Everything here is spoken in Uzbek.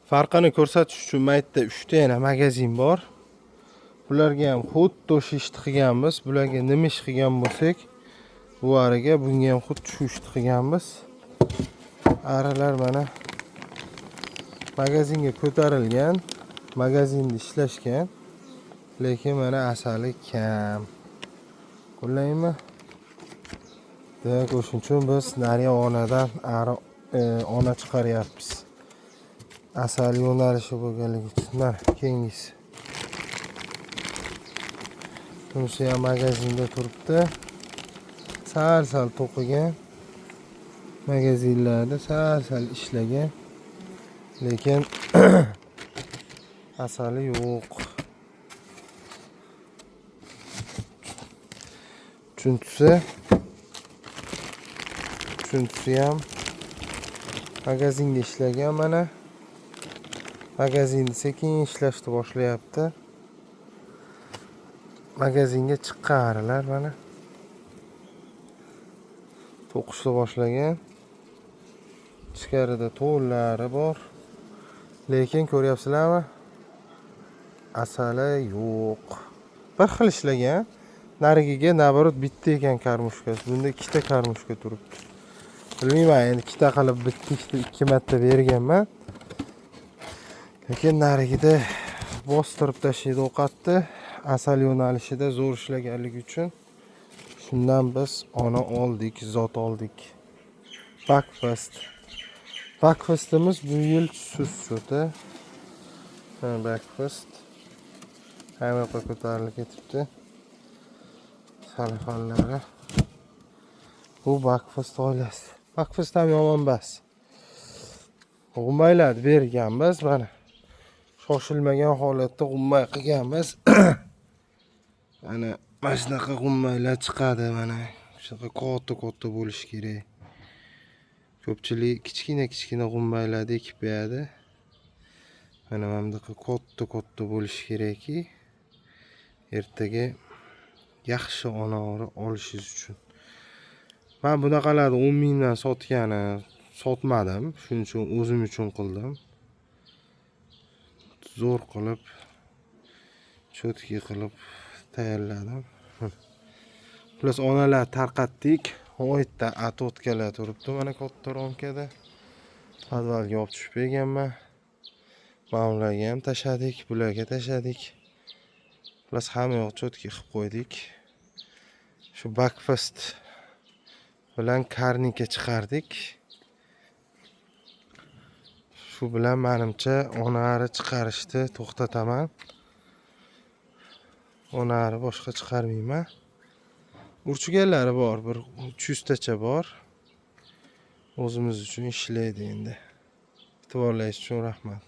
Farqini ko'rsatish uchun maytda 3 ta yana magazin bor. Bularga ham xuddi o'sha ishni qilganmiz. Bularga nima ish qilgan bo'lsak, bu ariga bunga ham xuddi shu ishni qilganmiz. Arilar mana magazinga ko'tarilgan, magazinda ishlashgan, lekin mana asali kam. Qo'llaymi? Demak, o'shuning uchun biz nariya onadan ona chiqaryapmiz. Asal yo'nalishi bo'lganligi uchun. Mana keyingisi. Bunisi ham magazinda turibdi. Sal to'qigan. Magazinlarda sal ishlagan. Lekin asali yo'q. Uchinchisi ham magazinda ishlagan mana. Magazinda sekin ishlashni boshlayapti. Magazinga chiqqan arilar mana. To'qishni boshlagan. Ichkarida to'llari bor. Lekin ko'ryapsizlarmi? Asali yo'q. Bir xil ishlagan. Narigiga naborot bitta ekan karmushkasi. Bunda ikkita karmushka turibdi. Bilmayman, endi ikkita qilib bitta ikki marta berganman. Lekin narigida bostirib tashlaydi ovqatni. Asal yo'nalishida zo'r ishlaganligi uchun shundan biz ona oldik, zot oldik. Bakfastimiz bu yil sut-suti. Bakfast. Hamma yoqqa ko'tarilib ketibdi. Salafanlari. Bu Bakfast oilasi. Bakfast ham yomon emas. G'ummaylarni berganmiz mana. Shoshilmagan holatda g'ummay qilganmiz. Mana shunaqa g'ummaylar chiqadi mana. Shunaqa katta bo'lishi kerak. Ko'pchilik kichkina g'ummaylarni ekib beradi. Mana bundaqa katta bo'lishi kerakki, ertaga yaxshi ona olishingiz uchun. Men bunaqalarni 10 mingdan sotmadim. Shuning uchun o'zim uchun qildim. Zo'r qilib, cho'tki qilib tayyorladim. Plus onalar tarqatdik. Oyda atotkalar turibdi mana katta romkada. Podvalga olib tushib berganman. Ma'murlarga ham tashadik, bularga tashadik. Plus hamma yoq cho'tki qilib qo'ydik. Shu Bakfast bilan karnika chiqardik. Shu bilan menimcha onari chiqarishni to'xtataman. Onari boshqa chiqarmayman. Urchiganlari bor, bir 300 tacha bor. O'zimiz uchun ishlaydi endi. E'tiborlaringiz uchun rahmat.